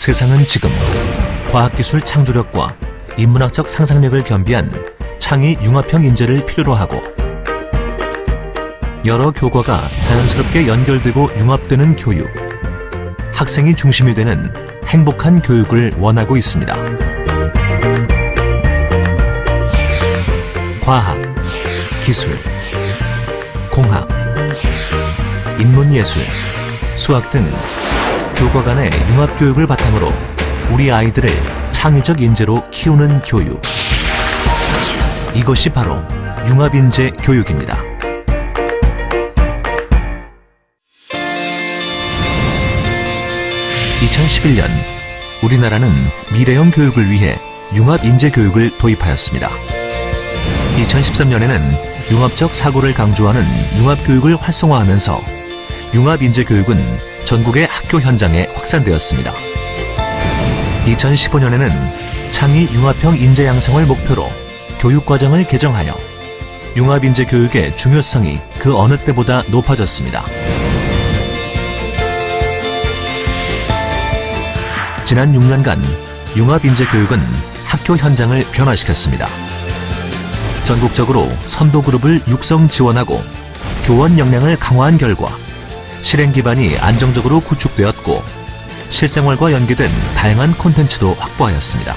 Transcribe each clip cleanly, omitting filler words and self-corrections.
세상은 지금 과학기술 창조력과 인문학적 상상력을 겸비한 창의 융합형 인재를 필요로 하고 여러 교과가 자연스럽게 연결되고 융합되는 교육, 학생이 중심이 되는 행복한 교육을 원하고 있습니다. 과학, 기술, 공학, 인문예술, 수학 등 교과 간의 융합교육을 바탕으로 우리 아이들을 창의적 인재로 키우는 교육. 이것이 바로 융합인재 교육입니다. (2011년) 우리나라는 미래형 교육을 위해 융합인재 교육을 도입하였습니다. 2013년에는 융합적 사고를 강조하는 융합교육을 활성화하면서 융합인재 교육은 전국의 학교 현장에 확산되었습니다. 2015년에는 창의 융합형 인재 양성을 목표로 교육과정을 개정하여 융합인재 교육의 중요성이 그 어느 때보다 높아졌습니다. 지난 6년간 융합인재 교육은 학교 현장을 변화시켰습니다. 전국적으로 선도그룹을 육성 지원하고 교원 역량을 강화한 결과 실행 기반이 안정적으로 구축되었고 실생활과 연계된 다양한 콘텐츠도 확보하였습니다.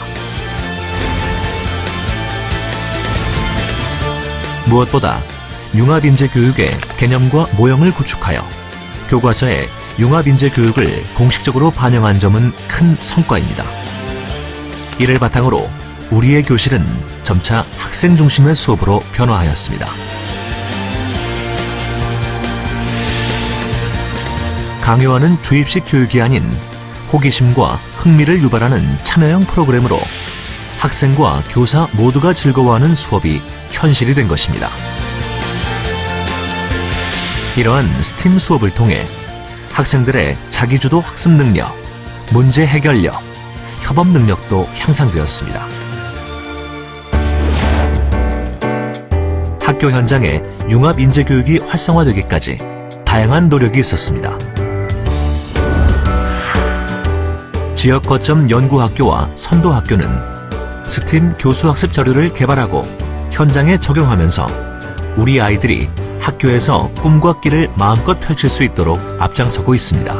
무엇보다 융합인재 교육의 개념과 모형을 구축하여 교과서에 융합인재 교육을 공식적으로 반영한 점은 큰 성과입니다. 이를 바탕으로 우리의 교실은 점차 학생 중심의 수업으로 변화하였습니다. 강요하는 주입식 교육이 아닌 호기심과 흥미를 유발하는 참여형 프로그램으로 학생과 교사 모두가 즐거워하는 수업이 현실이 된 것입니다. 이러한 스팀 수업을 통해 학생들의 자기주도 학습 능력, 문제 해결력, 협업 능력도 향상되었습니다. 학교 현장에 융합 인재 교육이 활성화되기까지 다양한 노력이 있었습니다. 지역 거점 연구학교와 선도학교는 스팀 교수학습 자료를 개발하고 현장에 적용하면서 우리 아이들이 학교에서 꿈과 끼를 마음껏 펼칠 수 있도록 앞장서고 있습니다.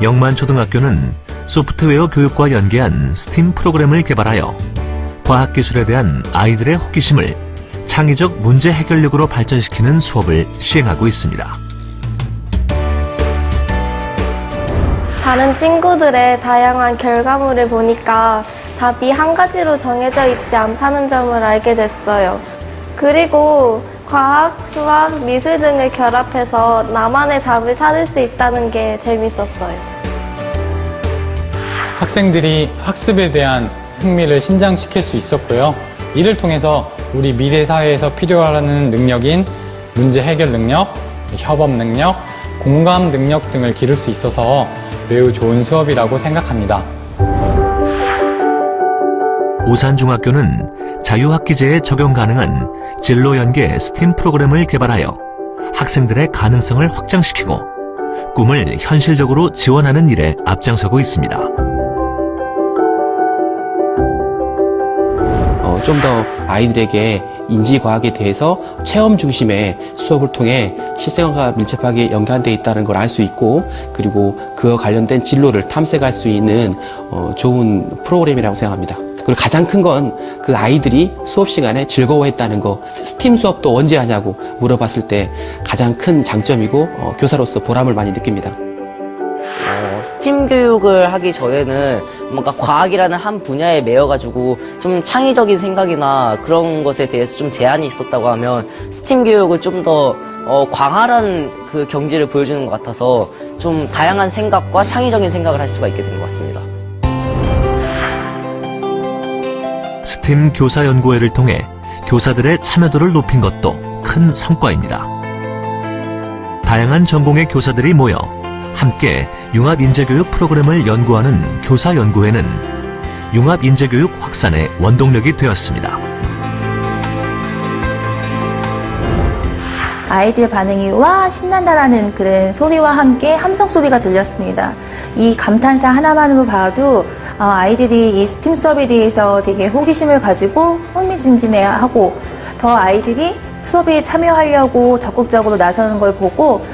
영만초등학교는 소프트웨어 교육과 연계한 스팀 프로그램을 개발하여 과학기술에 대한 아이들의 호기심을 창의적 문제 해결력으로 발전시키는 수업을 시행하고 있습니다. 다른 친구들의 다양한 결과물을 보니까 답이 한 가지로 정해져 있지 않다는 점을 알게 됐어요. 그리고 과학, 수학, 미술 등을 결합해서 나만의 답을 찾을 수 있다는 게 재밌었어요. 학생들이 학습에 대한 흥미를 신장시킬 수 있었고요. 이를 통해서 우리 미래 사회에서 필요하는 능력인 문제 해결 능력, 협업 능력, 공감 능력 등을 기를 수 있어서 매우 좋은 수업이라고 생각합니다. 오산중학교는 자유학기제에 적용 가능한 진로 연계 스팀 프로그램을 개발하여 학생들의 가능성을 확장시키고 꿈을 현실적으로 지원하는 일에 앞장서고 있습니다. 좀 더 아이들에게 인지과학에 대해서 체험 중심의 수업을 통해 실생활과 밀접하게 연관되어 있다는 걸 알 수 있고, 그리고 그와 관련된 진로를 탐색할 수 있는 좋은 프로그램이라고 생각합니다. 그리고 가장 큰 건 그 아이들이 수업 시간에 즐거워했다는 거. 스팀 수업도 언제 하냐고 물어봤을 때 가장 큰 장점이고 교사로서 보람을 많이 느낍니다. 스팀 교육을 하기 전에는 뭔가 과학이라는 한 분야에 매여가지고 좀 창의적인 생각이나 그런 것에 대해서 좀 제한이 있었다고 하면 스팀 교육을 좀 더 광활한 그 경지를 보여주는 것 같아서 좀 다양한 생각과 창의적인 생각을 할 수가 있게 된 것 같습니다. 스팀 교사연구회를 통해 교사들의 참여도를 높인 것도 큰 성과입니다. 다양한 전공의 교사들이 모여 함께 융합인재교육 프로그램을 연구하는 교사연구회는 융합인재교육 확산의 원동력이 되었습니다. 아이들 반응이 와 신난다라는 그런 소리와 함께 함성 소리가 들렸습니다. 이 감탄사 하나만으로 봐도 아이들이 이 스팀 수업에 대해서 되게 호기심을 가지고 흥미진진해하고 더 아이들이 수업에 참여하려고 적극적으로 나서는 걸 보고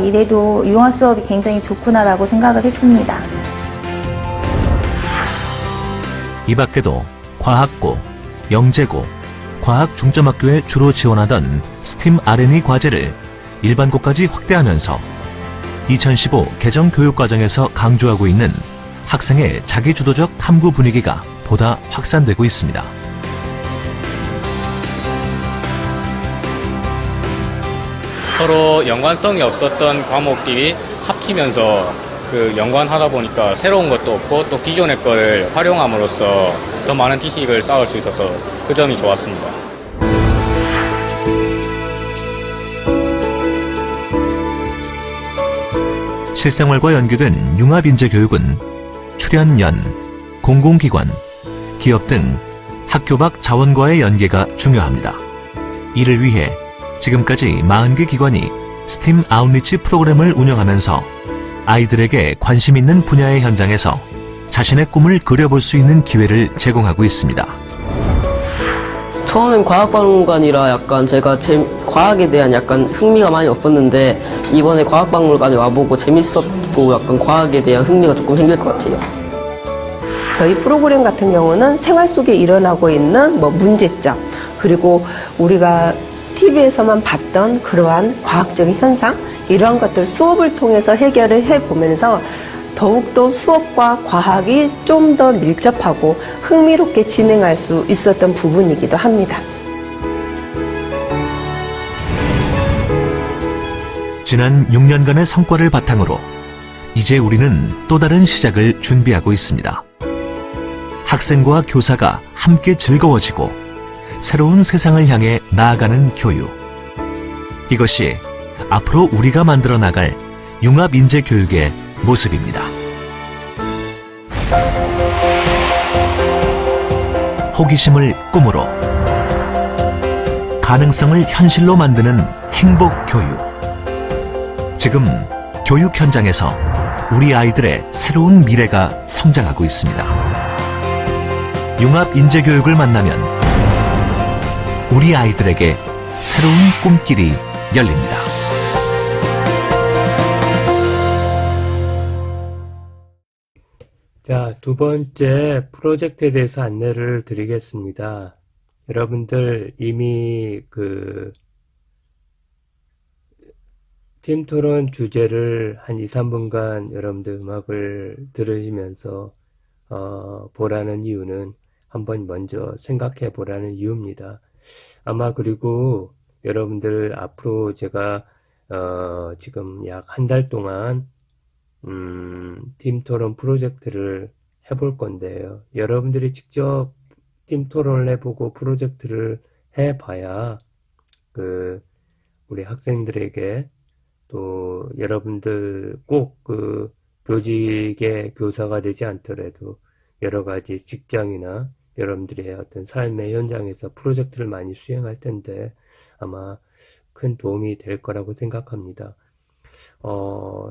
이래도 융합 수업이 굉장히 좋구나라고 생각을 했습니다. 이 밖에도 과학고, 영재고, 과학중점학교에 주로 지원하던 스팀 R&E 과제를 일반고까지 확대하면서 2015 개정 교육과정에서 강조하고 있는 학생의 자기주도적 탐구 분위기가 보다 확산되고 있습니다. 서로 연관성이 없었던 과목끼리 합치면서 그 연관하다 보니까 새로운 것도 없고 또 기존의 거를 활용함으로써 더 많은 지식을 쌓을 수 있어서 그 점이 좋았습니다. 실생활과 연계된 융합인재교육은 출연연, 공공기관, 기업 등 학교 밖 자원과의 연계가 중요합니다. 이를 위해 지금까지 40개 기관이 스팀 아웃리치 프로그램을 운영하면서 아이들에게 관심 있는 분야의 현장에서 자신의 꿈을 그려볼 수 있는 기회를 제공하고 있습니다. 처음엔 과학박물관이라 약간 제가 과학에 대한 약간 흥미가 많이 없었는데 이번에 과학박물관에 와보고 재밌었고 약간 과학에 대한 흥미가 조금 생길 것 같아요. 저희 프로그램 같은 경우는 생활 속에 일어나고 있는 문제점, 그리고 우리가 TV에서만 봤던 그러한 과학적인 현상, 이러한 것들 수업을 통해서 해결을 해보면서 더욱더 수업과 과학이 좀 더 밀접하고 흥미롭게 진행할 수 있었던 부분이기도 합니다. 지난 6년간의 성과를 바탕으로 이제 우리는 또 다른 시작을 준비하고 있습니다. 학생과 교사가 함께 즐거워지고 새로운 세상을 향해 나아가는 교육. 이것이 앞으로 우리가 만들어 나갈 융합인재교육의 모습입니다. 호기심을 꿈으로, 가능성을 현실로 만드는 행복교육. 지금 교육 현장에서 우리 아이들의 새로운 미래가 성장하고 있습니다. 융합인재교육을 만나면 우리 아이들에게 새로운 꿈길이 열립니다. 자, 두 번째 프로젝트에 대해서 안내를 드리겠습니다. 여러분들 이미 팀 토론 주제를 한 2, 3분간 여러분들 음악을 들으시면서 보라는 이유는 한번 먼저 생각해 보라는 이유입니다. 아마 그리고 여러분들 앞으로 제가 지금 약 한 달 동안 팀 토론 프로젝트를 해볼 건데요. 여러분들이 직접 팀 토론을 해보고 프로젝트를 해봐야 우리 학생들에게 또 여러분들 꼭 교직의 교사가 되지 않더라도 여러 가지 직장이나 여러분들의 어떤 삶의 현장에서 프로젝트를 많이 수행할 텐데 아마 큰 도움이 될 거라고 생각합니다.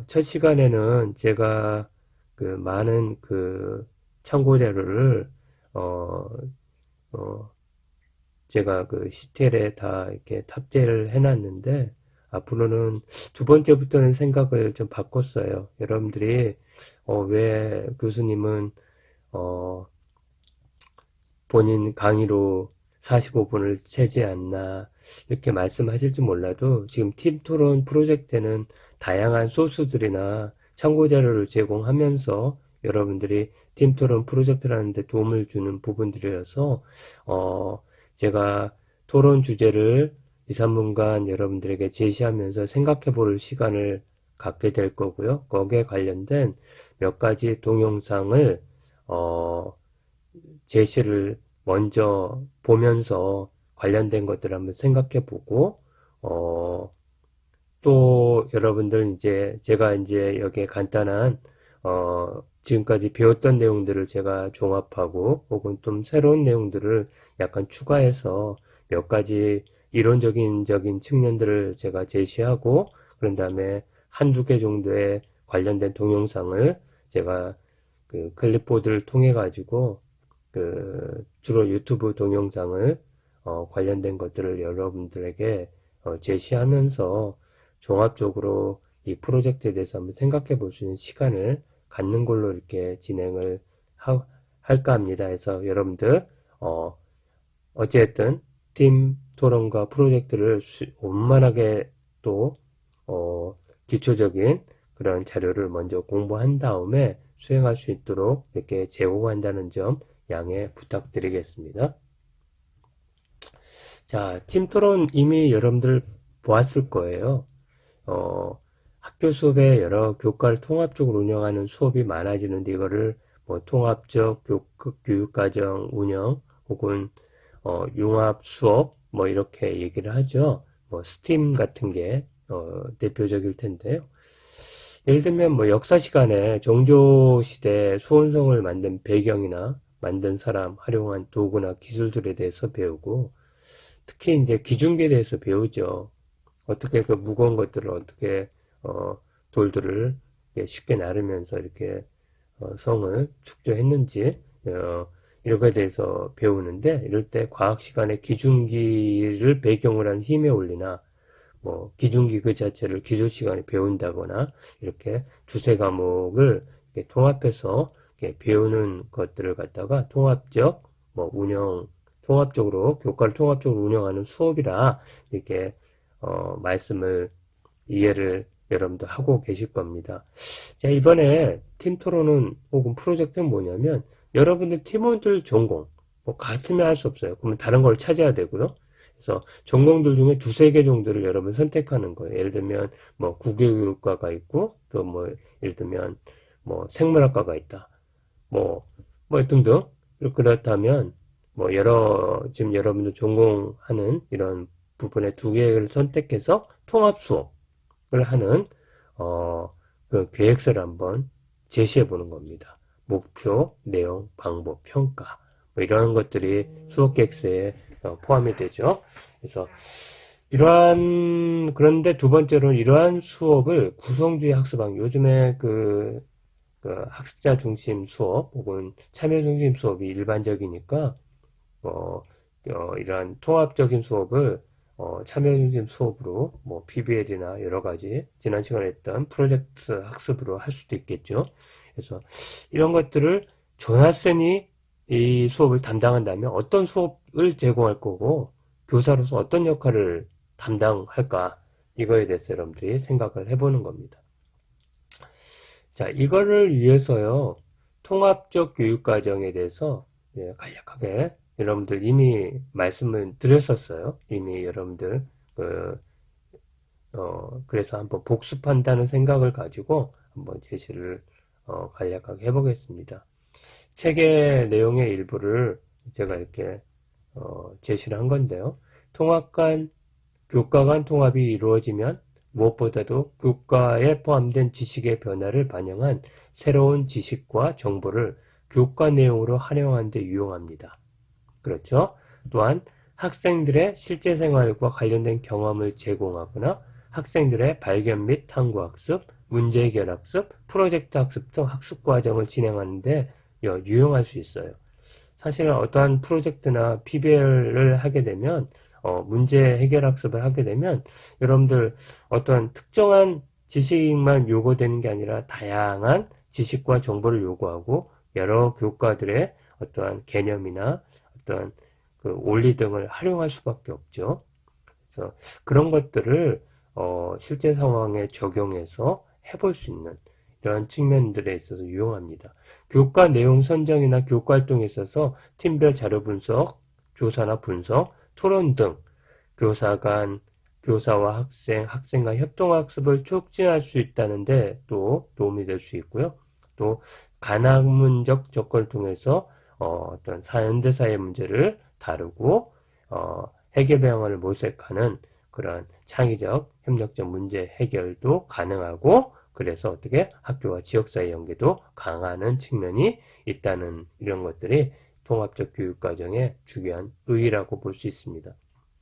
첫 시간에는 제가 많은 참고 자료를 제가 시텔에 다 이렇게 탑재를 해놨는데 앞으로는 두 번째부터는 생각을 좀 바꿨어요. 여러분들이 왜 교수님은 본인 강의로 45분을 채지 않나 이렇게 말씀하실지 몰라도 지금 팀 토론 프로젝트는 다양한 소스들이나 참고 자료를 제공하면서 여러분들이 팀 토론 프로젝트를 하는데 도움을 주는 부분들이어서 제가 토론 주제를 2, 3분간 여러분들에게 제시하면서 생각해 볼 시간을 갖게 될 거고요. 거기에 관련된 몇 가지 동영상을 제시를 먼저 보면서 관련된 것들을 한번 생각해 보고 또 여러분들 제가 여기에 간단한 지금까지 배웠던 내용들을 제가 종합하고 혹은 좀 새로운 내용들을 약간 추가해서 몇 가지 이론적인 측면들을 제가 제시하고, 그런 다음에 한두 개 정도의 관련된 동영상을 제가 그 클립보드를 통해 가지고 주로 유튜브 동영상을 관련된 것들을 여러분들에게 제시하면서 종합적으로 이 프로젝트에 대해서 한번 생각해 볼 수 있는 시간을 갖는 걸로 이렇게 진행을 할까 합니다. 해서 여러분들 어쨌든 팀 토론과 프로젝트를 원만하게 또 기초적인 그런 자료를 먼저 공부한 다음에 수행할 수 있도록 이렇게 제공한다는 점 양해 부탁드리겠습니다. 자, 팀 토론 이미 여러분들 보았을 거예요. 학교 수업에 여러 교과를 통합적으로 운영하는 수업이 많아지는데, 이거를 뭐 통합적 교육과정 운영 혹은 융합 수업 뭐 이렇게 얘기를 하죠. 뭐 스팀 같은 게 대표적일 텐데요. 예를 들면 뭐 역사 시간에 정조 시대 수원성을 만든 배경이나 만든 사람, 활용한 도구나 기술들에 대해서 배우고, 특히 이제 기중기에 대해서 배우죠. 어떻게 그 무거운 것들을 어떻게 돌들을 쉽게 나르면서 이렇게 성을 축조했는지 이런 거에 대해서 배우는데, 이럴 때 과학 시간에 기중기를 배경으로 한 힘의 원리나 뭐 기중기 그 자체를 기술 시간에 배운다거나, 이렇게 두세 과목을 이렇게 통합해서 이렇게 배우는 것들을 갖다가 통합적 통합적으로 교과를 통합적으로 운영하는 수업이라 이렇게 이해를 여러분들 하고 계실 겁니다. 자, 이번에 팀 토론은 혹은 프로젝트는 뭐냐면, 여러분들 팀원들 전공 같으면 할 수 없어요. 그러면 다른 걸 찾아야 되고요. 그래서 전공들 중에 두세 개 정도를 여러분 선택하는 거예요. 예를 들면 뭐 국외교육과가 있고, 또 뭐 예를 들면 뭐 생물학과가 있다, 뭐 등등. 그렇다면 뭐 지금 여러분들 전공하는 이런 부분의 두 개를 선택해서 통합 수업을 하는 그 계획서를 한번 제시해 보는 겁니다. 목표, 내용, 방법, 평가 뭐 이런 것들이 수업 계획서에 포함이 되죠. 그래서 그런데 두 번째로는 이러한 수업을 구성주의 학습학, 요즘에 그 학습자 중심 수업 혹은 참여 중심 수업이 일반적이니까 이러한 통합적인 수업을 참여 중심 수업으로 뭐 PBL이나 여러 가지 지난 시간에 했던 프로젝트 학습으로 할 수도 있겠죠. 그래서 이런 것들을 조나슨이 이 수업을 담당한다면 어떤 수업을 제공할 거고, 교사로서 어떤 역할을 담당할까, 이거에 대해서 여러분들이 생각을 해보는 겁니다. 자, 이거를 위해서요, 통합적 교육과정에 대해서 간략하게 여러분들 이미 말씀을 드렸었어요. 이미 여러분들 그래서 한번 복습한다는 생각을 가지고 한번 제시를 간략하게 해보겠습니다. 책의 내용의 일부를 제가 이렇게 제시를 한 건데요. 교과 간 통합이 이루어지면 무엇보다도 교과에 포함된 지식의 변화를 반영한 새로운 지식과 정보를 교과 내용으로 활용하는 데 유용합니다. 그렇죠? 또한 학생들의 실제 생활과 관련된 경험을 제공하거나 학생들의 발견 및 탐구학습, 문제 해결 학습, 프로젝트 학습 등 학습 과정을 진행하는 데 유용할 수 있어요. 사실은 어떠한 프로젝트나 PBL을 하게 되면 문제 해결 학습을 하게 되면 여러분들 어떤 특정한 지식만 요구되는 게 아니라 다양한 지식과 정보를 요구하고 여러 교과들의 어떠한 개념이나 어떠한 그 원리 등을 활용할 수밖에 없죠. 그래서 그런 것들을 실제 상황에 적용해서 해볼 수 있는 이런 측면들에 있어서 유용합니다. 교과 내용 선정이나 교과 활동에 있어서 팀별 자료 분석, 조사나 분석, 토론 등 교사와 학생 간 협동학습을 촉진할 수 있다는데 또 도움이 될 수 있고요. 또 간학문적 접근을 통해서 어떤 현대사의 문제를 다루고 해결 방안을 모색하는 그런 창의적, 협력적 문제 해결도 가능하고, 그래서 어떻게 학교와 지역사회 연계도 강화하는 측면이 있다는 이런 것들이 통합적 교육과정의 중요한 의의라고 볼 수 있습니다.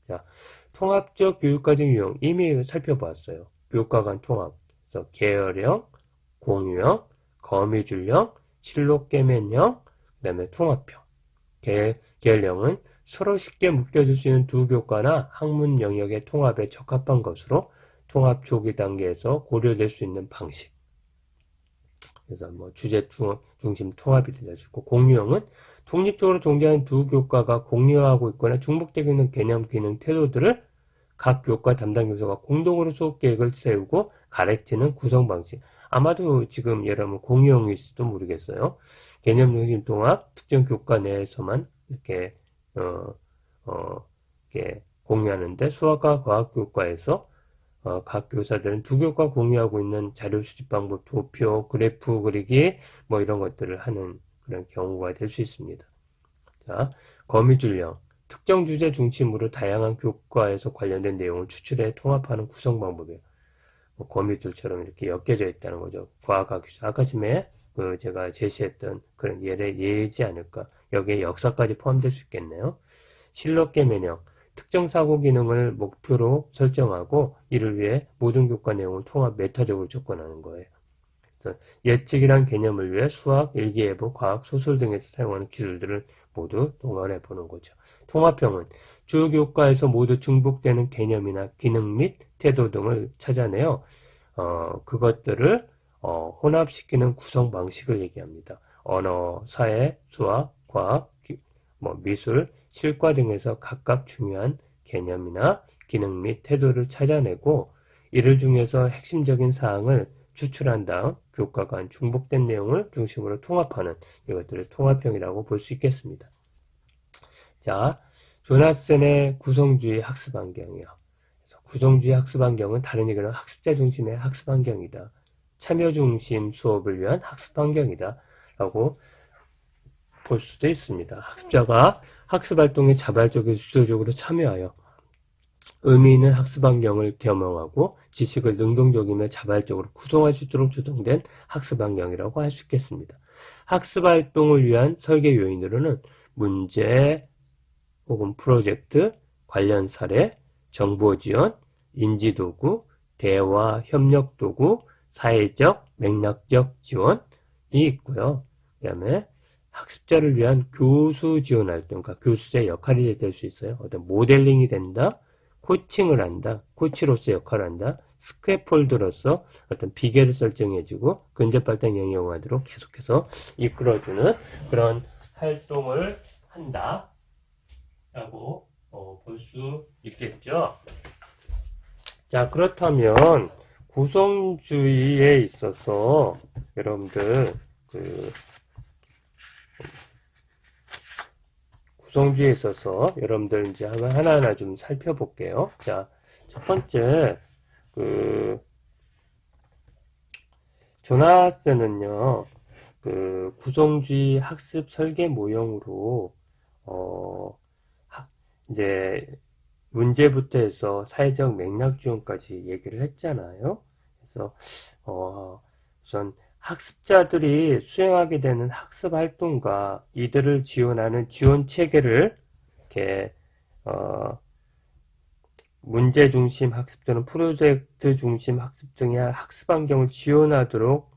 자, 통합적 교육과정 유형 이미 살펴보았어요. 교육과 간 통합. 그래서 계열형, 공유형, 거미줄형, 실록계면형, 그 다음에 통합형. 계열형은 서로 쉽게 묶여줄 수 있는 두 교과나 학문 영역의 통합에 적합한 것으로 통합 초기 단계에서 고려될 수 있는 방식. 그래서 뭐 주제 중심 통합이 될 수 있고, 공유형은 독립적으로 존재하는 두 교과가 공유하고 있거나 중복되고 있는 개념, 기능, 태도들을 각 교과 담당 교사가 공동으로 수업 계획을 세우고 가르치는 구성 방식. 아마도 지금 여러분 공유형일 수도 모르겠어요. 개념 중심 통합, 특정 교과 내에서만 이렇게 이렇게 공유하는데, 수학과 과학 교과에서 각 교사들은 두 교과 공유하고 있는 자료 수집 방법, 도표, 그래프 그리기 뭐 이런 것들을 하는 그런 경우가 될 수 있습니다. 자, 거미줄형. 특정 주제 중심으로 다양한 교과에서 관련된 내용을 추출해 통합하는 구성 방법이에요. 뭐 거미줄처럼 이렇게 엮여져 있다는 거죠. 과학학 교수. 아까 전에 제가 제시했던 그런 예지 않을까. 여기에 역사까지 포함될 수 있겠네요. 실록계면형. 특정 사고 기능을 목표로 설정하고 이를 위해 모든 교과 내용을 통합 메타적으로 접근하는 거예요. 그래서 예측이란 개념을 위해 수학, 일기예보, 과학, 소설 등에서 사용하는 기술들을 모두 동원해 보는 거죠. 통합형은 주 교과에서 모두 중복되는 개념이나 기능 및 태도 등을 찾아내어 그것들을 혼합시키는 구성 방식을 얘기합니다. 언어, 사회, 수학, 과학, 미술, 실과 등에서 각각 중요한 개념이나 기능 및 태도를 찾아내고 이를 중에서 핵심적인 사항을 추출한 다음 교과 간 중복된 내용을 중심으로 통합하는 이것들을 통합형이라고 볼 수 있겠습니다. 자, 조나슨의 구성주의 학습 환경이요. 그래서 구성주의 학습 환경은 다른 얘기로 학습자 중심의 학습 환경이다. 참여 중심 수업을 위한 학습 환경이다. 라고 볼 수도 있습니다. 학습자가 학습 활동에 자발적이고 주도적으로 참여하여 의미 있는 학습 환경을 겸용하고 지식을 능동적이며 자발적으로 구성할 수 있도록 조성된 학습 환경이라고 할 수 있겠습니다. 학습 활동을 위한 설계 요인으로는 문제 혹은 프로젝트, 관련 사례, 정보 지원, 인지도구, 대화 협력 도구, 사회적, 맥락적 지원이 있고요. 그 다음에 학습자를 위한 교수 지원 활동, 그러니까 교수의 역할이 될 수 있어요. 어떤 모델링이 된다, 코칭을 한다, 코치로서 역할을 한다, 스캐폴드로서 어떤 비계를 설정해주고 근접 발달 영역화도록 계속해서 이끌어주는 그런 활동을 한다 라고 볼 수 있겠죠. 자, 그렇다면 구성주의에 있어서 여러분들 구성주의에 있어서 여러분들 이제 하나하나 좀 살펴볼게요. 자, 첫 번째 조나슨은요, 구성주의 학습 설계 모형으로 이제 문제부터 해서 사회적 맥락 지원까지 얘기를 했잖아요. 그래서 우선 학습자들이 수행하게 되는 학습 활동과 이들을 지원하는 지원 체계를 이렇게 문제 중심 학습 또는 프로젝트 중심 학습 등의 학습 환경을 지원하도록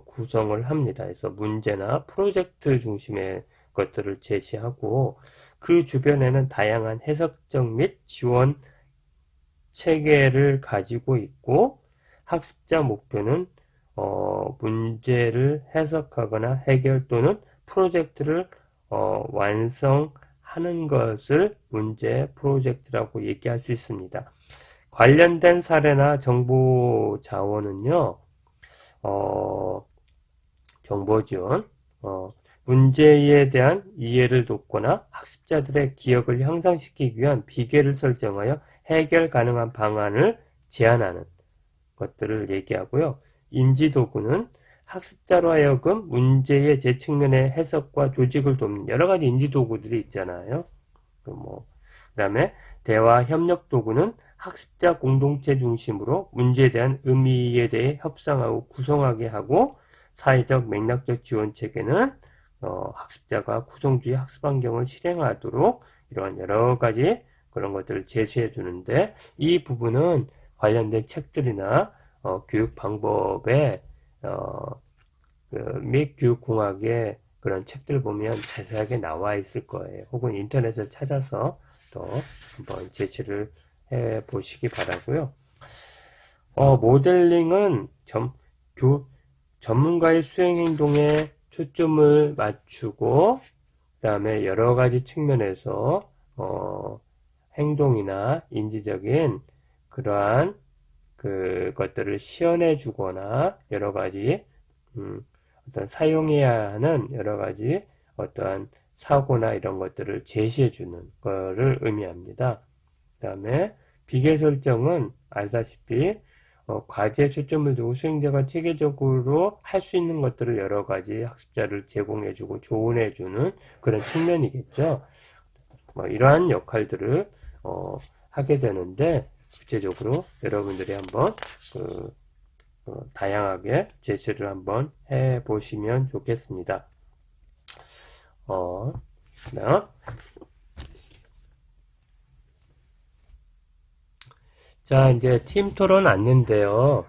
구성을 합니다. 그래서 문제나 프로젝트 중심의 것들을 제시하고 그 주변에는 다양한 해석적 및 지원 체계를 가지고 있고 학습자 목표는 문제를 해석하거나 해결 또는 프로젝트를 완성하는 것을 문제 프로젝트라고 얘기할 수 있습니다. 관련된 사례나 정보 자원은요, 정보 지원, 문제에 대한 이해를 돕거나 학습자들의 기억을 향상시키기 위한 비계를 설정하여 해결 가능한 방안을 제안하는 것들을 얘기하고요. 인지도구는 학습자로 하여금 문제의 제 측면의 해석과 조직을 돕는 여러 가지 인지도구들이 있잖아요. 그 다음에 대화 협력 도구는 학습자 공동체 중심으로 문제에 대한 의미에 대해 협상하고 구성하게 하고, 사회적 맥락적 지원 체계는 학습자가 구성주의 학습 환경을 실행하도록 이러한 여러 가지 그런 것들을 제시해 주는데 이 부분은 관련된 책들이나 교육 방법에 및 교육공학의 그런 책들 보면 자세하게 나와 있을 거예요. 혹은 인터넷을 찾아서 또 한번 제시를 해 보시기 바라고요. 모델링은 전문가의 수행 행동에 초점을 맞추고 그다음에 여러 가지 측면에서 행동이나 인지적인 그러한 그것들을 시연해 주거나 여러 가지 어떤 사용해야 하는 여러 가지 어떠한 사고나 이런 것들을 제시해 주는 거를 의미합니다. 그 다음에 비계 설정은 알다시피 과제에 초점을 두고 수행자가 체계적으로 할 수 있는 것들을 여러 가지 학습자를 제공해 주고 조언해 주는 그런 측면이겠죠. 이러한 역할들을 하게 되는데 구체적으로 여러분들이 한번 다양하게 제시를 한번 해 보시면 좋겠습니다. 자, 이제 팀 토론 안내인데요.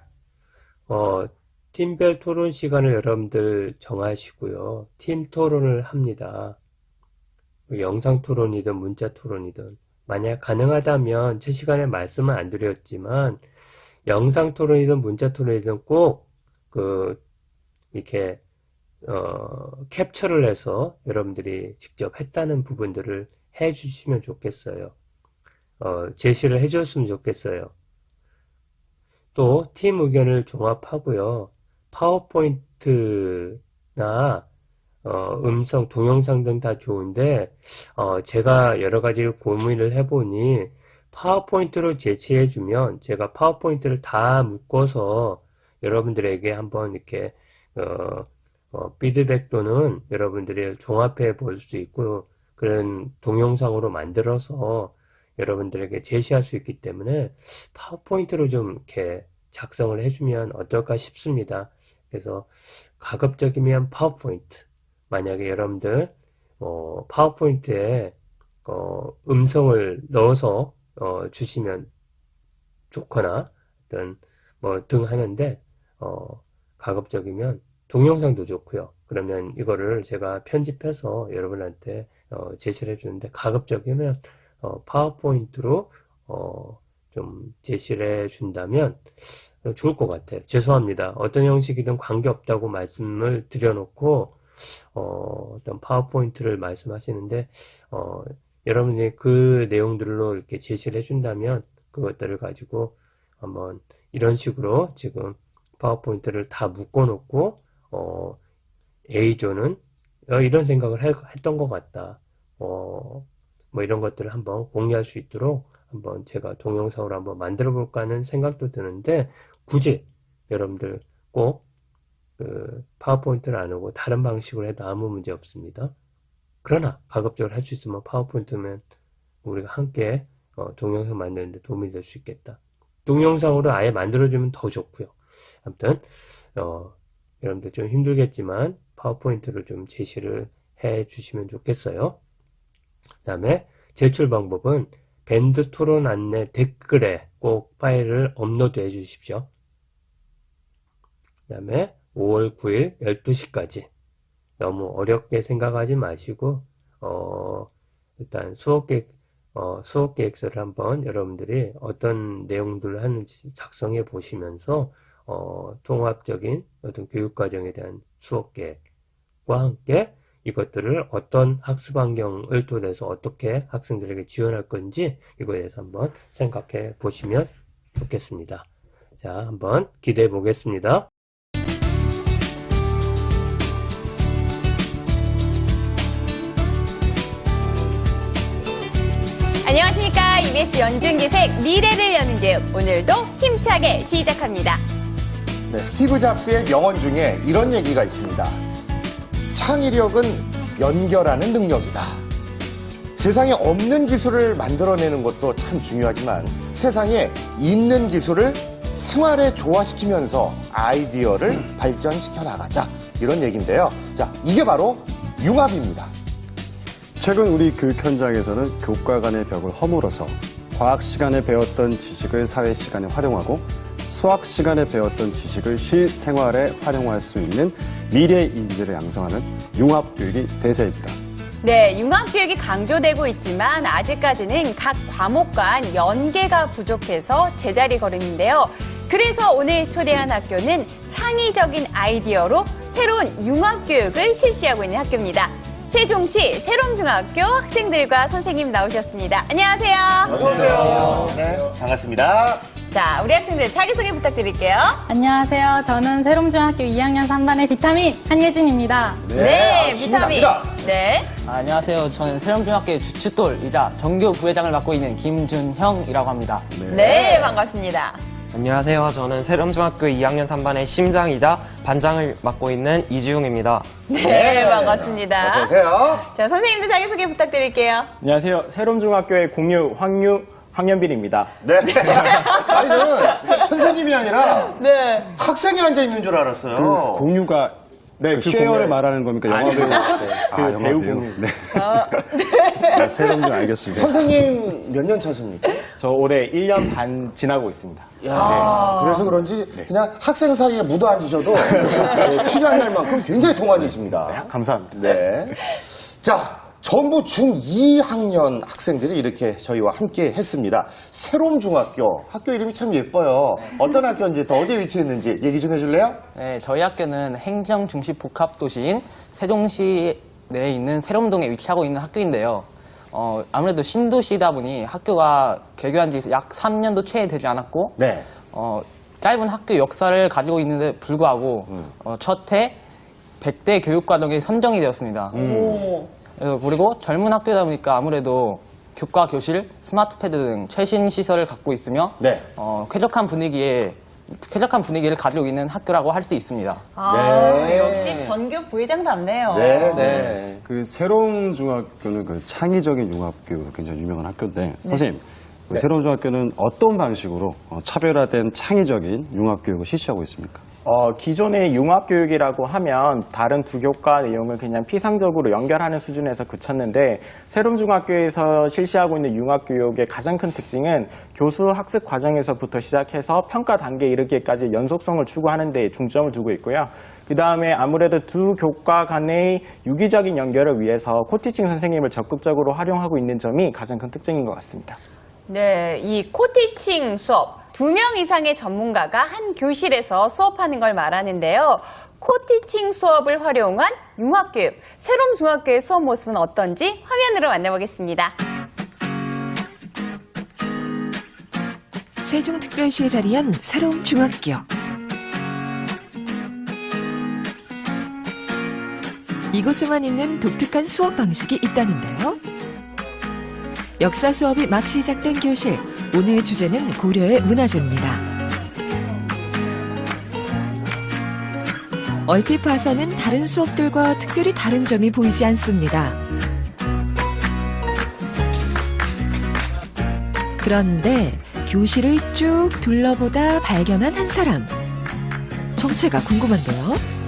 팀별 토론 시간을 여러분들 정하시고요. 팀 토론을 합니다. 영상 토론이든 문자 토론이든. 만약 가능하다면 제 시간에 말씀은 안 드렸지만 영상 토론이든 문자 토론이든 꼭 이렇게 캡처를 해서 여러분들이 직접 했다는 부분들을 해 주시면 좋겠어요. 제시를 해 줬으면 좋겠어요. 또 팀 의견을 종합하고요. 파워포인트나 음성, 동영상 등 다 좋은데 제가 여러 가지를 고민을 해보니 파워포인트로 제시해주면 제가 파워포인트를 다 묶어서 여러분들에게 한번 이렇게 피드백 또는 여러분들이 종합해 볼 수 있고 그런 동영상으로 만들어서 여러분들에게 제시할 수 있기 때문에 파워포인트로 좀 이렇게 작성을 해주면 어떨까 싶습니다. 그래서 가급적이면 파워포인트. 만약에 여러분들 파워포인트에 음성을 넣어서 주시면 좋거나 어떤 등 하는데 가급적이면 동영상도 좋고요. 그러면 이거를 제가 편집해서 여러분한테 제시를 해주는데 가급적이면 파워포인트로 좀 제시를 해준다면 좋을 것 같아요. 죄송합니다. 어떤 형식이든 관계없다고 말씀을 드려놓고 어떤 파워포인트를 말씀하시는데 여러분이 그 내용들로 이렇게 제시를 해준다면 그것들을 가지고 한번 이런 식으로 지금 파워포인트를 다 묶어놓고 A조는 이런 생각을 했던 것 같다. 이런 것들을 한번 공유할 수 있도록 한번 제가 동영상으로 한번 만들어 볼까 하는 생각도 드는데 굳이 여러분들 꼭 파워포인트를 안 하고 다른 방식으로 해도 아무 문제 없습니다. 그러나 가급적으로 할 수 있으면 파워포인트면 우리가 함께 동영상 만드는데 도움이 될 수 있겠다. 동영상으로 아예 만들어주면 더 좋고요. 아무튼 여러분들 좀 힘들겠지만 파워포인트를 좀 제시를 해 주시면 좋겠어요. 그 다음에 제출 방법은 밴드 토론 안내 댓글에 꼭 파일을 업로드 해 주십시오. 그 다음에 5월 9일 12시까지 너무 어렵게 생각하지 마시고 일단 수업 계획서를 한번 여러분들이 어떤 내용들을 하는지 작성해 보시면서 통합적인 어떤 교육과정에 대한 수업 계획과 함께 이것들을 어떤 학습 환경을 통해서 어떻게 학생들에게 지원할 건지 이거에 대해서 한번 생각해 보시면 좋겠습니다. 자, 한번 기대해 보겠습니다. 안녕하십니까. EBS 연중기획 미래를 여는 교육. 오늘도 힘차게 시작합니다. 네, 스티브 잡스의 명언 중에 이런 얘기가 있습니다. 창의력은 연결하는 능력이다. 세상에 없는 기술을 만들어내는 것도 참 중요하지만 세상에 있는 기술을 생활에 조화시키면서 아이디어를 발전시켜 나가자. 이런 얘기인데요. 자, 이게 바로 융합입니다. 최근 우리 교육 현장에서는 교과 간의 벽을 허물어서 과학 시간에 배웠던 지식을 사회 시간에 활용하고 수학 시간에 배웠던 지식을 실생활에 활용할 수 있는 미래 인재를 양성하는 융합교육이 대세입니다. 네, 융합교육이 강조되고 있지만 아직까지는 각 과목 간 연계가 부족해서 제자리 걸음인데요. 그래서 오늘 초대한 학교는 창의적인 아이디어로 새로운 융합교육을 실시하고 있는 학교입니다. 세종시 세롬중학교 학생들과 선생님 나오셨습니다. 안녕하세요. 안녕하세요. 네, 반갑습니다. 자, 우리 학생들 자기소개 부탁드릴게요. 안녕하세요. 저는 세롬중학교 2학년 3반의 비타민 한예진입니다. 네, 비타민. 네. 안녕하세요. 저는 세롬중학교의 주춧돌이자 정교 부회장을 맡고 있는 김준형이라고 합니다. 네, 반갑습니다. 안녕하세요. 저는 세롬중학교 2학년 3반의 심장이자 반장을 맡고 있는 이주용입니다. 네, 반갑습니다. 어서 오세요. 자, 선생님들 자기소개 부탁드릴게요. 안녕하세요. 세롬중학교의 공유 황연빈입니다. 네. 아니, 저는 선생님이 아니라 네. 학생이 앉아있는 줄 알았어요. 공유가 네, 그 쉐어를 말하는 겁니까? 영화 배우. 그 영화 배우 배우. 공유. 네. 네, 세롬중 알겠습니다. 선생님 몇 년 차십니까? 저 올해 1년 반 지나고 있습니다. 야, 그래서 그런지 그냥 학생 사이에 묻어 앉으셔도 네, 티가 안 날 만큼 굉장히 동안이십니다. 감사합니다. 네. 자, 전부 중2학년 학생들이 이렇게 저희와 함께 했습니다. 세롬중학교. 학교 이름이 참 예뻐요. 어떤 학교인지 또 어디에 위치했는지 얘기 좀 해줄래요? 네, 저희 학교는 행정 중심 복합 도시인 세종시 내에 있는 세롬동에 위치하고 있는 학교인데요. 아무래도 신도시다 보니 학교가 개교한 지 약 3년도 채 되지 않았고, 네. 짧은 학교 역사를 가지고 있는데 불구하고, 첫해 100대 교육과정에 선정이 되었습니다. 그리고 젊은 학교다 보니까 아무래도 교과, 교실, 스마트패드 등 최신 시설을 갖고 있으며, 네. 쾌적한 분위기를 가지고 있는 학교라고 할 수 있습니다. 네. 역시 전교 부회장답네요. 네, 네. 그 세롬중학교는 그 창의적인 융합교육으로 굉장히 유명한 학교인데, 선생님, 그 세롬중학교는 어떤 방식으로 차별화된 창의적인 융합교육을 실시하고 있습니까? 기존의 융합교육이라고 하면 다른 두 교과 내용을 그냥 피상적으로 연결하는 수준에서 그쳤는데 세롬중학교에서 실시하고 있는 융합교육의 가장 큰 특징은 교수 학습 과정에서부터 시작해서 평가 단계에 이르기까지 연속성을 추구하는 데 중점을 두고 있고요. 그 다음에 아무래도 두 교과 간의 유기적인 연결을 위해서 코티칭 선생님을 적극적으로 활용하고 있는 점이 가장 큰 특징인 것 같습니다. 네, 이 코티칭 수업. 2명 이상의 전문가가 한 교실에서 수업하는 걸 말하는데요. 코티칭 수업을 활용한 융합교육, 세롬중학교의 수업 모습은 어떤지 화면으로 만나보겠습니다. 세종특별시에 자리한 세롬중학교. 이곳에만 있는 독특한 수업 방식이 있다는데요. 역사 수업이 막 시작된 교실, 오늘 주제는 고려의 문화재입니다. 얼핏 봐서는 다른 수업들과 특별히 다른 점이 보이지 않습니다. 그런데 교실을 쭉 둘러보다 발견한 한 사람. 정체가 궁금한데요.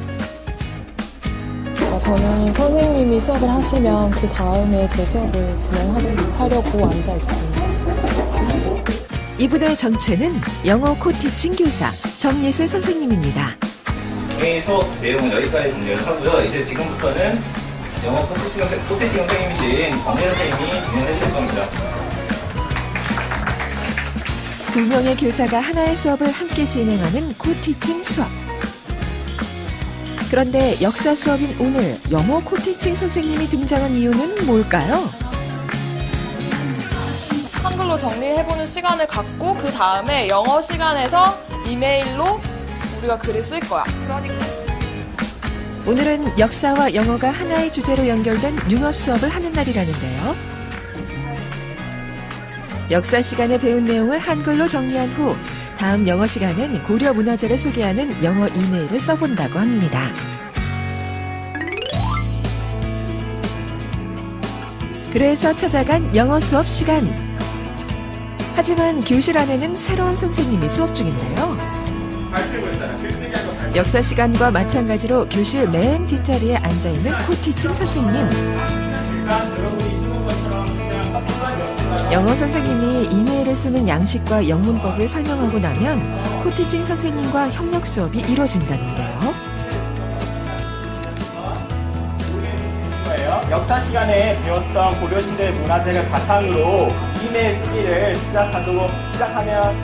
저는 선생님이 수업을 하시면 그 다음에 제 수업을 진행하려고 앉아 있습니다. 이분의 정체는 영어 코티칭 교사 정예슬 선생님입니다. 개인 수업 내용은 여기까지 진행을 하고요. 이제 지금부터는 영어 코티칭 선생님이신 정예슬 선생님이 진행해 주실 겁니다. 두 명의 교사가 하나의 수업을 함께 진행하는 코티칭 수업. 그런데 역사 수업인 오늘 영어 코티칭 선생님이 등장한 이유는 뭘까요? 한글로 정리해보는 시간을 갖고 그 다음에 영어 시간에서 이메일로 우리가 글을 쓸 거야. 그러니까 오늘은 역사와 영어가 하나의 주제로 연결된 융합 수업을 하는 날이라는데요. 역사 시간에 배운 내용을 한글로 정리한 후 다음 영어 시간엔 고려 문화재를 소개하는 영어 이메일을 써본다고 합니다. 그래서 찾아간 영어 수업 시간. 하지만 교실 안에는 새로운 선생님이 수업 중인데요. 역사 시간과 마찬가지로 교실 맨 뒷자리에 앉아있는 코티칭 선생님. 영어 선생님이 이메일에 쓰는 양식과 영문법을 설명하고 나면 코티칭 선생님과 협력 수업이 이루어진다는데요. 역사 시간에 배웠던 고려시대 문화재를 바탕으로 이메일 쓰기를 시작하면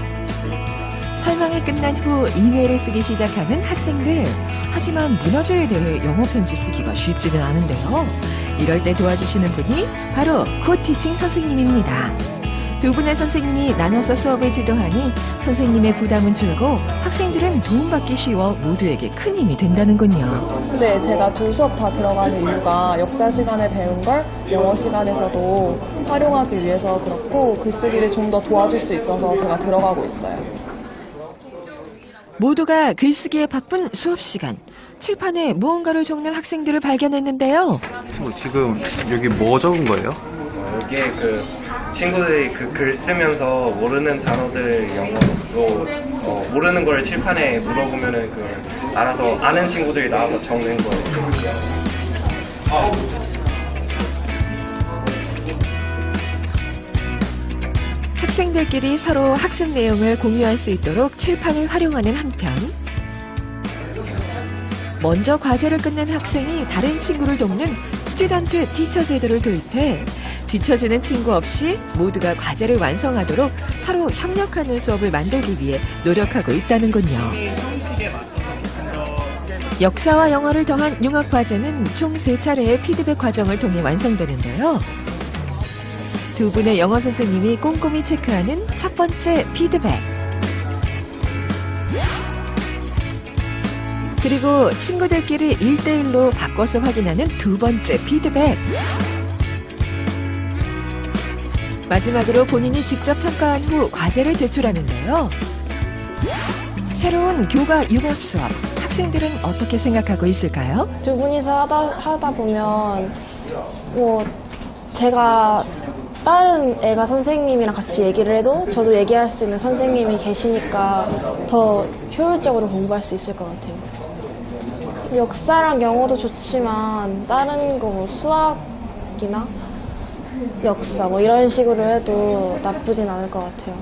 설명이 끝난 후 이메일을 쓰기 시작하는 학생들. 하지만 문화재에 대해 영어 편지 쓰기가 쉽지는 않은데요. 이럴 때 도와주시는 분이 바로 코티칭 선생님입니다. 두 분의 선생님이 나눠서 수업을 지도하니 선생님의 부담은 줄고 학생들은 도움받기 쉬워 모두에게 큰 힘이 된다는군요. 네, 제가 두 수업 다 들어가는 이유가 역사 시간에 배운 걸 영어 시간에서도 활용하기 위해서 그렇고 글쓰기를 좀 더 도와줄 수 있어서 제가 들어가고 있어요. 모두가 글쓰기에 바쁜 수업 시간. 칠판에 무언가를 적는 학생들을 발견했는데요. 지금 여기 뭐 적은 거예요? 여기에 그 친구들이 그 글 쓰면서 모르는 단어들 영어로 모르는 걸 칠판에 물어보면은 그 알아서 아는 친구들이 나와서 적는 거예요. 학생들끼리 서로 학습 내용을 공유할 수 있도록 칠판을 활용하는 한편 먼저 과제를 끝낸 학생이 다른 친구를 돕는 스튜던트 티처 제도를 도입해 뒤처지는 친구 없이 모두가 과제를 완성하도록 서로 협력하는 수업을 만들기 위해 노력하고 있다는군요. 역사와 영어를 더한 융합 과제는 총 3차례의 피드백 과정을 통해 완성되는데요. 두 분의 영어 선생님이 꼼꼼히 체크하는 첫 번째 피드백. 그리고 친구들끼리 1대1로 바꿔서 확인하는 두 번째 피드백. 마지막으로 본인이 직접 평가한 후 과제를 제출하는데요. 새로운 교과 융합 수업, 학생들은 어떻게 생각하고 있을까요? 두 분이서 하다 보면 제가 다른 애가 선생님이랑 같이 얘기를 해도 저도 얘기할 수 있는 선생님이 계시니까 더 효율적으로 공부할 수 있을 것 같아요. 역사랑 영어도 좋지만 다른 거 수학이나 역사 이런 식으로 해도 나쁘진 않을 것 같아요.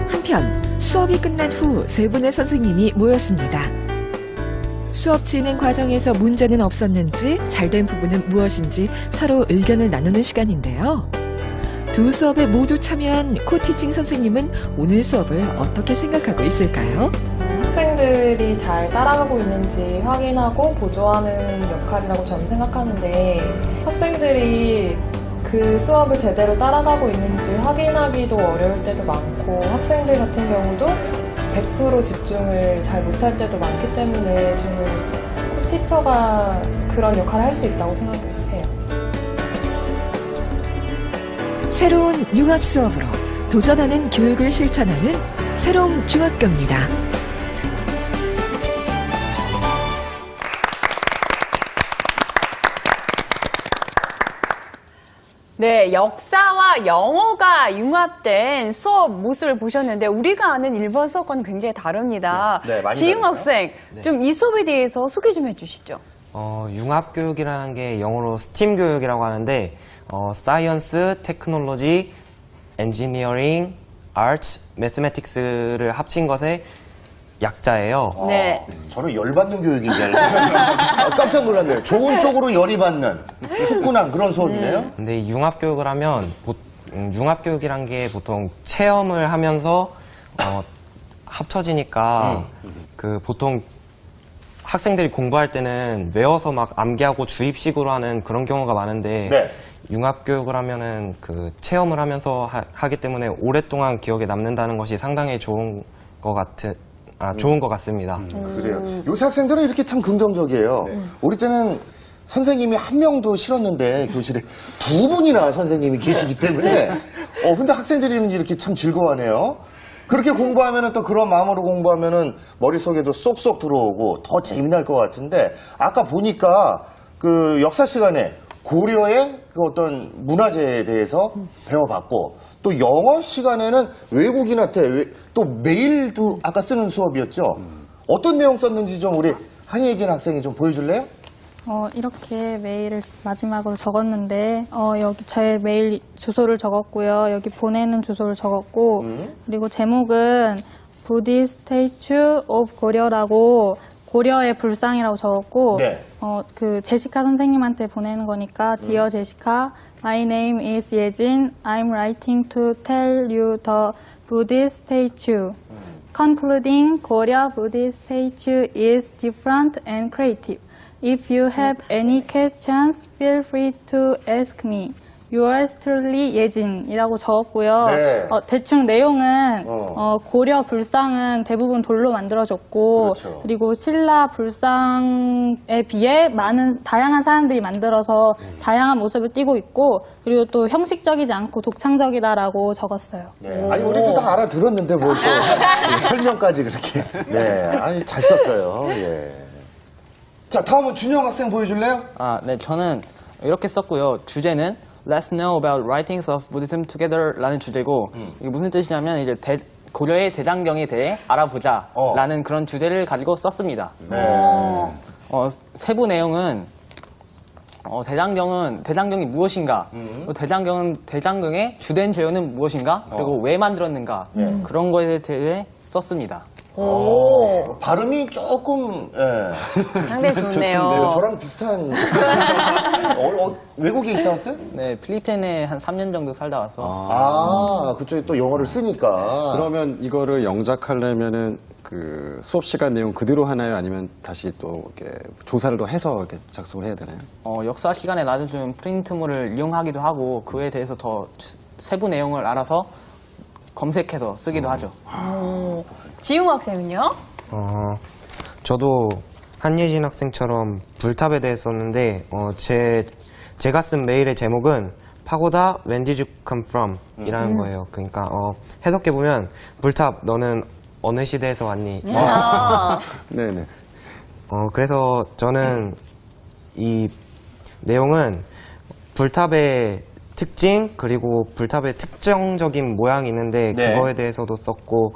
한편 수업이 끝난 후 세 분의 선생님이 모였습니다. 수업 진행 과정에서 문제는 없었는지 잘된 부분은 무엇인지 서로 의견을 나누는 시간인데요. 두 수업에 모두 참여한 코티칭 선생님은 오늘 수업을 어떻게 생각하고 있을까요? 학생들이 잘 따라가고 있는지 확인하고 보조하는 역할이라고 저는 생각하는데 학생들이 그 수업을 제대로 따라가고 있는지 확인하기도 어려울 때도 많고 학생들 같은 경우도 100% 집중을 잘 못할 때도 많기 때문에 저는 코티처가 그런 역할을 할 수 있다고 생각해요. 새로운 융합 수업으로 도전하는 교육을 실천하는 새로운 중학교입니다. 네, 역사와 영어가 융합된 수업 모습을 보셨는데 우리가 아는 일본 수업과는 굉장히 다릅니다. 네, 많이 지용 다르네요. 학생, 좀 이 수업에 대해서 소개 좀 해주시죠. 융합 교육이라는 게 영어로 스팀 교육이라고 하는데 사이언스, 테크놀로지, 엔지니어링, 아트, 매스매틱스를 합친 것의 약자예요. 네. 저는 열받는 교육인 줄 알고 깜짝 놀랐네요. 좋은 쪽으로 열이 받는 후끈한 그런 수업이네요. 근데 이 융합 교육을 하면 융합 교육이란 게 보통 체험을 하면서 합쳐지니까 그 보통 학생들이 공부할 때는 외워서 막 암기하고 주입식으로 하는 그런 경우가 많은데 네. 융합 교육을 하면은 그 체험을 하면서 하기 때문에 오랫동안 기억에 남는다는 것이 상당히 좋은 것 같습니다. 그래요. 요새 학생들은 이렇게 참 긍정적이에요. 우리 때는 선생님이 한 명도 싫었는데 교실에 두 분이나 선생님이 계시기 때문에 근데 학생들이 이렇게 참 즐거워하네요. 그렇게 공부하면은 또 그런 마음으로 공부하면은 머릿속에도 쏙쏙 들어오고 더 재미날 것 같은데 아까 보니까 그 역사 시간에 고려의 그 어떤 문화재에 대해서 배워봤고 또 영어 시간에는 외국인한테 또 메일도 아까 쓰는 수업이었죠. 어떤 내용 썼는지 좀 우리 한예진 학생이 좀 보여줄래요? 이렇게 메일을 마지막으로 적었는데, 여기 제 메일 주소를 적었고요. 여기 보내는 주소를 적었고, 그리고 제목은 Buddhist Statue of 고려라고, 고려의 불상이라고 적었고, 네. 그 제시카 선생님한테 보내는 거니까, Dear 제시카, My name is 예진. I'm writing to tell you the Buddhist statue. Concluding, Goryeo Buddhist statue is different and creative. If you have any questions, feel free to ask me. Yours truly 예진이라고 적었고요. 네. 대충 내용은 고려 불상은 대부분 돌로 만들어졌고, 그렇죠. 그리고 신라 불상에 비해 다양한 사람들이 만들어서 다양한 모습을 띠고 있고, 그리고 또 형식적이지 않고 독창적이다라고 적었어요. 네. 아니 우리도 다 알아들었는데 뭘 또 설명까지 그렇게. 네. 아니 잘 썼어요. 예. 자 다음은 준영 학생 보여줄래요? 네, 저는 이렇게 썼고요. 주제는 Let's know about writings of Buddhism together라는 주제고, 이게 무슨 뜻이냐면 이제 고려의 대장경에 대해 알아보자라는 그런 주제를 가지고 썼습니다. 네. 세부 내용은 대장경이 무엇인가, 또 대장경의 주된 재료는 무엇인가, 그리고 왜 만들었는가, 그런 거에 대해 썼습니다. 발음이 조금 상당히 좋네요. 네, 저랑 비슷한 외국에 있다 왔어요? 네, 필리핀에 한 3년 정도 살다 와서. 그쪽에 또 영어를 쓰니까. 그러면 이거를 영작하려면은 그 수업 시간 내용 그대로 하나요? 아니면 다시 또 이렇게 조사를 더 해서 이렇게 작성을 해야 되나요? 역사 시간에 나눠준 프린트물을 이용하기도 하고, 그에 대해서 더 세부 내용을 알아서 검색해서 쓰기도 하죠. 지웅 학생은요? 저도 한예진 학생처럼 불탑에 대해 썼는데, 제가 쓴 메일의 제목은 파고다 When did you come from? 이라는 거예요. 그러니까 해석해보면 불탑 너는 어느 시대에서 왔니? 네네. 그래서 저는 이 내용은 불탑의 특징, 그리고 불탑의 특정적인 모양이 있는데 네. 그거에 대해서도 썼고,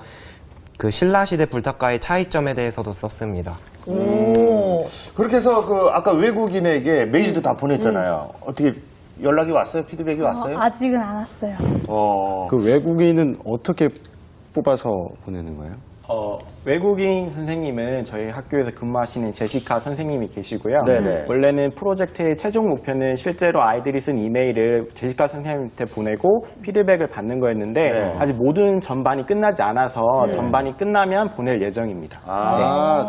그 신라시대 불탑과의 차이점에 대해서도 썼습니다. 그렇게 해서 그 아까 외국인에게 메일도 다 보냈잖아요. 어떻게 연락이 왔어요? 피드백이 왔어요? 아직은 안 왔어요. 그 외국인은 어떻게 뽑아서 보내는 거예요? 외국인 선생님은 저희 학교에서 근무하시는 제시카 선생님이 계시고요. 네네. 원래는 프로젝트의 최종 목표는 실제로 아이들이 쓴 이메일을 제시카 선생님한테 보내고 피드백을 받는 거였는데, 네. 아직 모든 전반이 끝나지 않아서 네. 전반이 끝나면 보낼 예정입니다.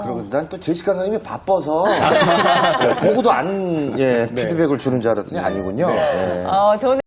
그러고 난 또 제시카 선생님이 바빠서 보고도 안 피드백을 주는 줄 알았더니 아니군요. 네. 저는